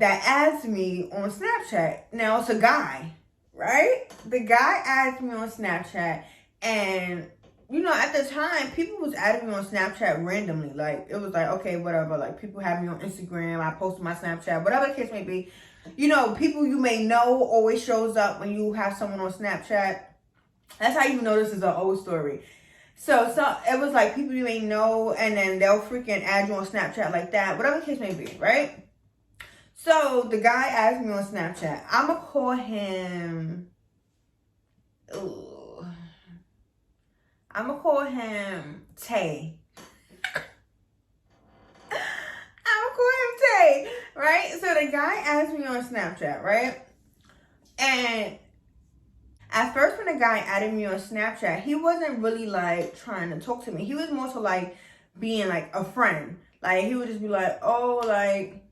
that adds me on Snapchat. Now, it's a guy, right? The guy adds me on Snapchat, and you know, at the time, people was adding me on Snapchat randomly. Like, it was like, okay, whatever. Like, people have me on Instagram. I posted my Snapchat. Whatever the case may be. You know, people you may know always shows up when you have someone on Snapchat. That's how you know this is an old story. So it was like people you may know, and then they'll freaking add you on Snapchat like that. Whatever the case may be, right? So, the guy asked me on Snapchat. I'm going to call him... Ooh. I'm going to call him Tay. I'm going to call him Tay, right? So the guy asked me on Snapchat, right? And at first when the guy added me on Snapchat, he wasn't really like trying to talk to me. He was more so like being like a friend. Like he would just be like, oh, like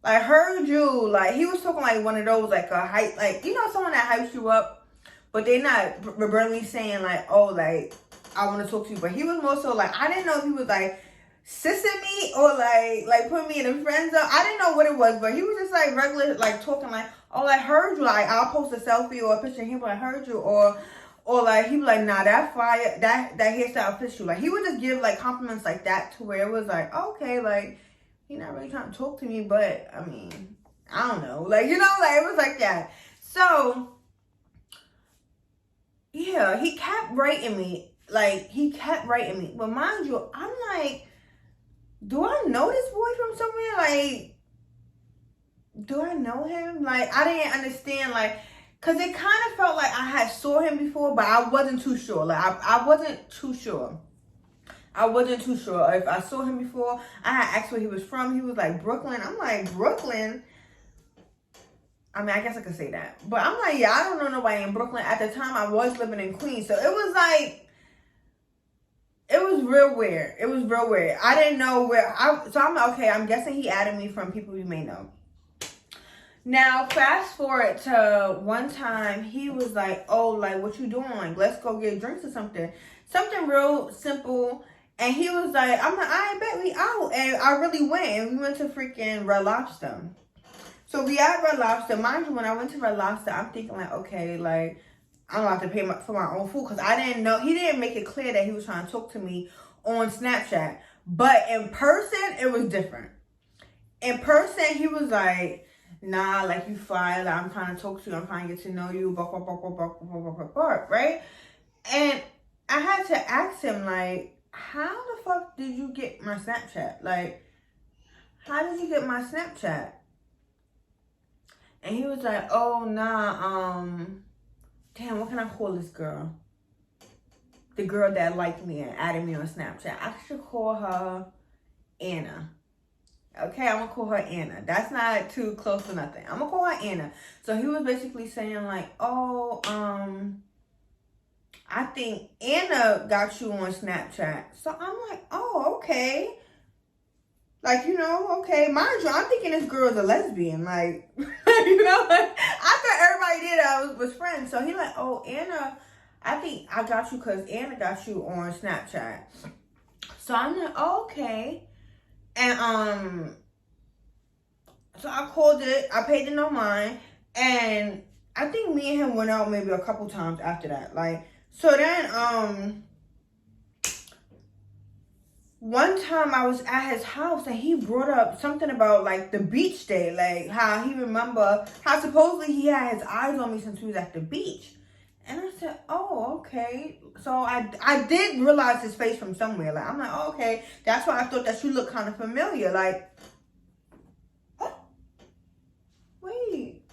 heard you. Like he was talking like one of those like a hype, like, you know, someone that hypes you up, but they're not verbally saying like, oh, like, I want to talk to you. But he was more so like, I didn't know if he was like sissing me or like putting me in a friend zone. I didn't know what it was, but he was just like regular, like talking like, oh, I heard you. Like I'll post a selfie or a picture and he'll be like, heard you. Or like he'd be like, nah, that fire, that hairstyle fits you. Like he would just give like compliments like that to where it was like, okay, like he not really trying to talk to me, but I mean, I don't know. Like, you know, like it was like that. So yeah, he kept writing me. Like, he kept writing me. But mind you, I'm like, do I know this boy from somewhere? Like, do I know him? Like, I didn't understand, like, because it kind of felt like I had saw him before, but I wasn't too sure. Like, I wasn't too sure. I wasn't too sure if I saw him before. I had asked where he was from. He was like, Brooklyn. I'm like, Brooklyn? I mean, I guess I could say that. But I'm like, yeah, I don't know nobody in Brooklyn. At the time, I was living in Queens. So it was like, it was real weird. It was real weird. I didn't know where. So I'm like, okay, I'm guessing he added me from people you may know. Now, fast forward to one time, he was like, oh, like, what you doing? Like, let's go get drinks or something. Something real simple. And he was like, I'm like, I bet we out. And I really went. And we went to freaking Red Lobster. So we at Red Lobster. Mind you, when I went to Red Lobster, I'm thinking like, okay, like, I'm going to have to pay for my own food. Because I didn't know. He didn't make it clear that he was trying to talk to me on Snapchat. But in person, it was different. In person, he was like, nah, like, you fire. Like, I'm trying to talk to you. I'm trying to get to know you. Right? And I had to ask him, like, how the fuck did you get my Snapchat? Like, how did you get my Snapchat? And he was like, oh, nah, damn, what can I call this girl? The girl that liked me and added me on Snapchat. I should call her Anna. Okay, I'm going to call her Anna. That's not too close to nothing. I'm going to call her Anna. So he was basically saying like, oh, I think Anna got you on Snapchat. So I'm like, oh, okay. Like, you know, okay. Mind you, I'm thinking this girl is a lesbian. Like, you know, I thought everybody did. I was friends. So he like, oh, Anna, I think I got you because Anna got you on Snapchat. So I'm like, oh, okay. And, so I called it. I paid it on mine. And I think me and him went out maybe a couple times after that. Like, so then, one time I was at his house and he brought up something about like the beach day, like how he remember how supposedly he had his eyes on me since we was at the beach. And I said, oh, okay. So I did realize his face from somewhere. Like, I'm like, oh, okay. That's why I thought that you looked kind of familiar. Like, oh, wait.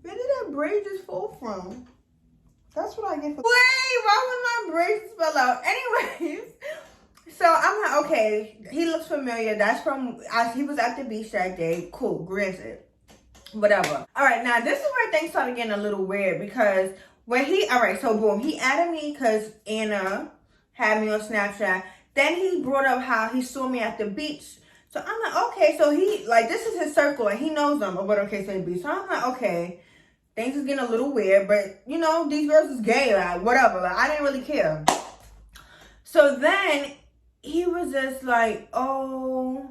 Where did that braid just fall from? That's what I get for... Wait, why would my braids spell out? Anyways, so I'm like, okay, he looks familiar. That's from... he was at the beach that day. Cool, granted. Whatever. All right, now this is where things started getting a little weird because when he... All right, so boom, he added me because Anna had me on Snapchat. Then he brought up how he saw me at the beach. So I'm like, okay, so he... Like, this is his circle and he knows them or whatever case may be. So I'm like, okay... Things is getting a little weird, but, you know, these girls is gay, like, whatever. Like, I didn't really care. So then, he was just like, oh,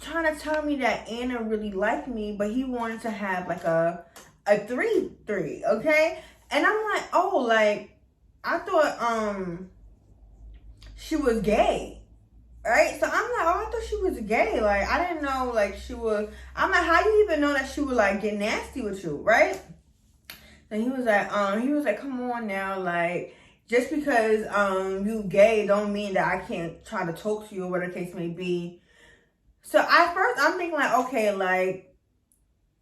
trying to tell me that Anna really liked me, but he wanted to have like a 3-3, okay? And I'm like, oh, like, I thought she was gay, right? So I'm like, oh, I thought she was gay. Like, I didn't know, like, she was. I'm like, how you even know that she would like get nasty with you, right? And he was like, come on now, like, just because you gay don't mean that I can't try to talk to you or whatever the case may be. So at first I'm thinking like, okay, like,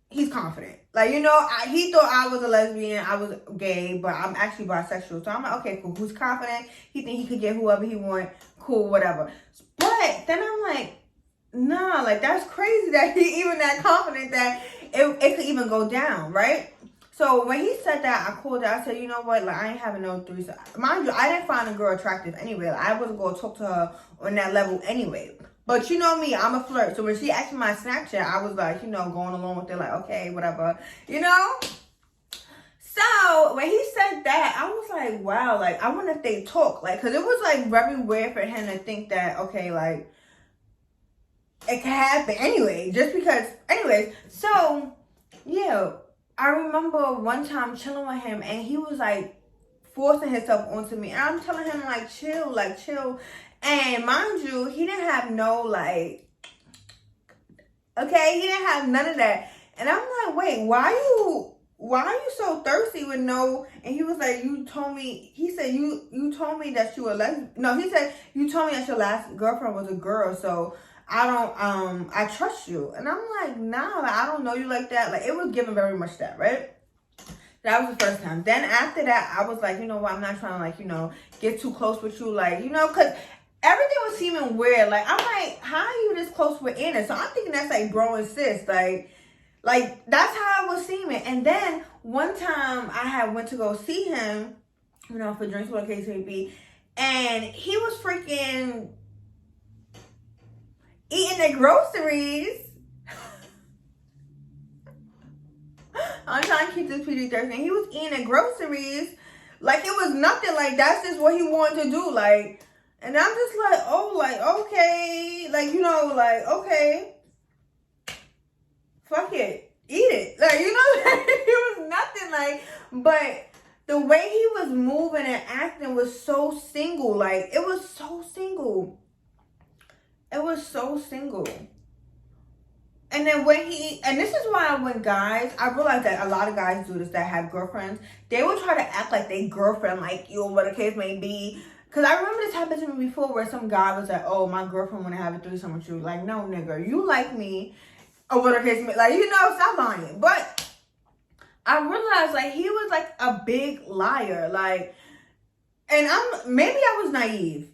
he's confident. Like, you know, he thought I was a lesbian, I was gay, but I'm actually bisexual. So I'm like, okay, cool. Who's confident? He think he could get whoever he want. Cool, whatever. But then I'm like, nah, like, that's crazy that he even that confident that it could even go down, right? So when he said that, I called her. I said, you know what? Like, I ain't having no threesome. Mind you, I didn't find a girl attractive anyway. Like, I wasn't going to talk to her on that level anyway. But you know me, I'm a flirt. So when she asked me my Snapchat, I was like, you know, going along with it. Like, okay, whatever. You know? So when he said that, I was like, wow. Like, I wonder if they talk. Like, because it was, like, very weird for him to think that, okay, like, it can happen anyway. Just because. Anyways, so, yeah. I remember one time chilling with him, and he was like forcing himself onto me. And I'm telling him, like, chill, like, chill. And mind you, he didn't have no, like, okay, he didn't have none of that. And I'm like, wait, why are you so thirsty with no? And he was like, he said, you told me that you were lesbian. No, he said, you told me that your last girlfriend was a girl, so I trust you. And I'm like, nah, like, I don't know you like that. Like, it was given very much that, right? That was the first time. Then after that, I was like, you know what, I'm not trying to, like, you know, get too close with you, like, you know, because everything was seeming weird. Like, I'm like, how are you this close with Anna? So I'm thinking that's like bro and sis, like that's how it was seeming. And then one time I had went to go see him, you know, for drinks, whatever the case may be, and he was freaking eating the groceries. I'm trying to keep this PG-13. He was eating the groceries like it was nothing. Like, that's just what he wanted to do. Like, and I'm just like, oh, like, okay. Like, you know, like, okay. Fuck it. Eat it. Like, you know, like, it was nothing. Like, but the way he was moving and acting was so single. Like, it was so single. It was so single. And then and this is why when guys, I realize that a lot of guys do this that have girlfriends, they will try to act like they girlfriend like you or whatever the case may be. Because I remember this happened to me before where some guy was like, oh, my girlfriend want to have a threesome with you. Like, no, nigga, you like me or whatever the case may be. Like, you know, stop lying. But I realized, like, he was like a big liar. Like, and maybe I was naive.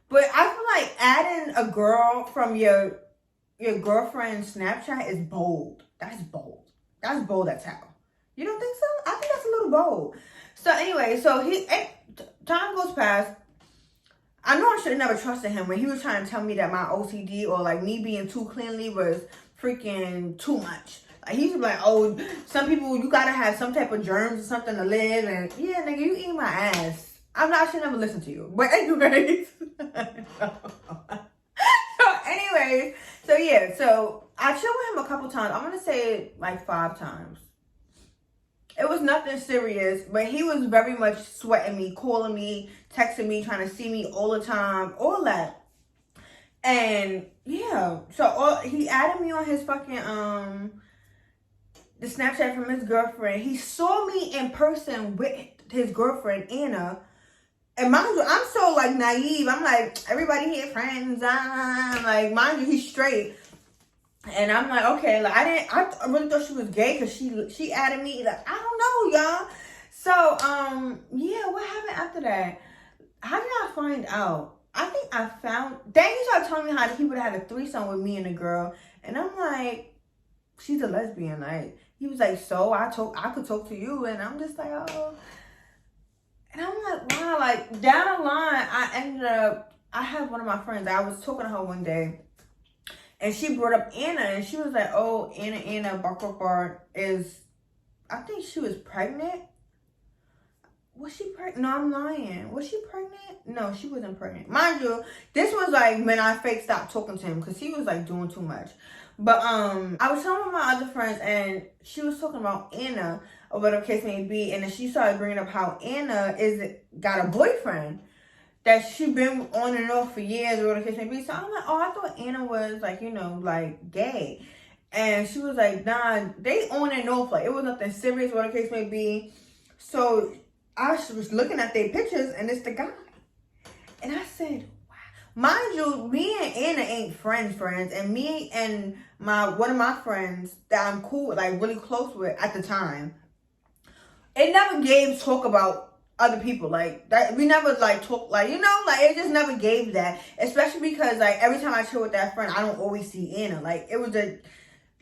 But I feel like adding a girl from your girlfriend's Snapchat is bold. That's bold. That's bold as hell. You don't think so? I think that's a little bold. So anyway, time goes past. I know I should have never trusted him when he was trying to tell me that my OCD or like me being too cleanly was freaking too much. Like, he's like, oh, some people, you gotta have some type of germs or something to live. And yeah, nigga, you eat my ass. I should never listen to you. But anyways. So I chilled with him a couple times. I'm going to say like 5 times. It was nothing serious, but he was very much sweating me, calling me, texting me, trying to see me all the time, all that. And yeah, so he added me on his fucking, the Snapchat from his girlfriend. He saw me in person with his girlfriend, Anna. And mind you, I'm so like naive. I'm like, everybody here friends. Like, mind you, he's straight. And I'm like, okay, like, I really thought she was gay because she added me. Like, I don't know, y'all. So, yeah, what happened after that? How did I find out? I think I found, then he started telling me how he would have had a threesome with me and a girl. And I'm like, she's a lesbian. Like, he was like, so I could talk to you. And I'm just like, oh. And I'm like, wow, like, down the line, I had one of my friends, I was talking to her one day, and she brought up Anna, and she was like, oh, Anna Bakar is, I think she was pregnant. Was she pregnant? No, I'm lying. Was she pregnant? No, she wasn't pregnant. Mind you, this was like when I fake stopped talking to him because he was like doing too much. But I was telling my other friends and she was talking about Anna or whatever case may be, and then she started bringing up how Anna got a boyfriend that she been on and off for years or whatever case may be. So I'm like, oh, I thought Anna was like, you know, like gay. And she was like, nah, they on and off, like it was nothing serious, whatever case may be. So I was looking at their pictures and it's the guy. And I said, wow. Mind you, me and Anna ain't friends. And me and one of my friends that I'm cool with, like really close with at the time, it never gave talk about other people. Like that, we never like talk, like, you know, like it just never gave that. Especially because like every time I chill with that friend, I don't always see Anna. Like it was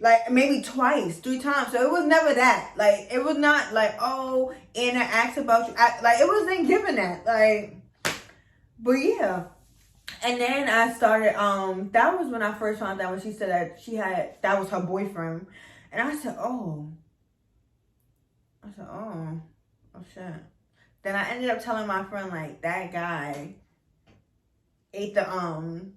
like maybe twice, 3 times. So it was never that. Like it was not like, oh, Anna asked about you. Like it wasn't given that. Like, but yeah. And then I started, that was when I first found out when she said that that was her boyfriend. And I said, oh shit. Then I ended up telling my friend, like, that guy ate the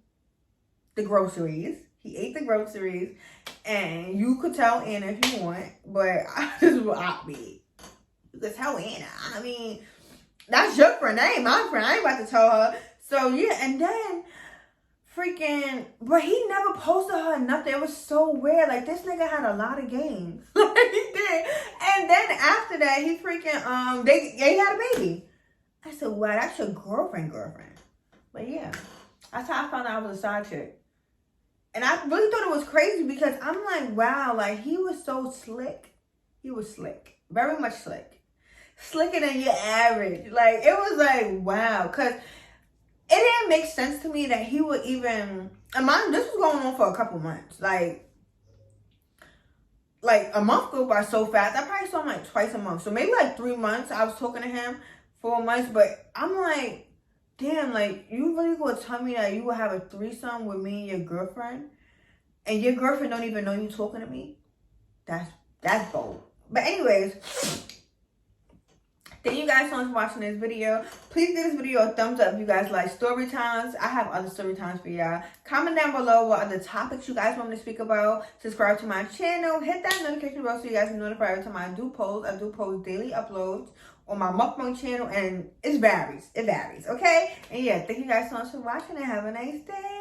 groceries. He ate the groceries, and you could tell Anna if you want, but this is what I mean. You could tell Anna. I mean, that's your friend. That ain't my friend. I ain't about to tell her. So, yeah, and then freaking, but he never posted her nothing. It was so weird. Like, this nigga had a lot of games. Like, he did. And then after that, he freaking, they had a baby. I said, wow, that's your girlfriend. But yeah, that's how I found out I was a side chick. And I really thought it was crazy because I'm like, wow, like he was so slick. He was slick. Very much slick. Slicker than your average. Like, it was like, wow. Because it didn't make sense to me that he would even, and mind, this was going on for a couple months. Like a month go by so fast. I probably saw him like twice a month. So maybe like 3 months I was talking to him, 4 months. But I'm like, damn, like, you really gonna tell me that you will have a threesome with me and your girlfriend, and your girlfriend don't even know you talking to me? That's bold. But anyways, thank you guys so much for watching this video. Please give this video a thumbs up if you guys like story times. I have other story times for y'all. Comment down below what other topics you guys want me to speak about. Subscribe to my channel. Hit that notification bell so you guys are notified every time I do post. I do post daily uploads on my mukbang channel, and it varies, okay? And yeah, thank you guys so much for watching, and have a nice day.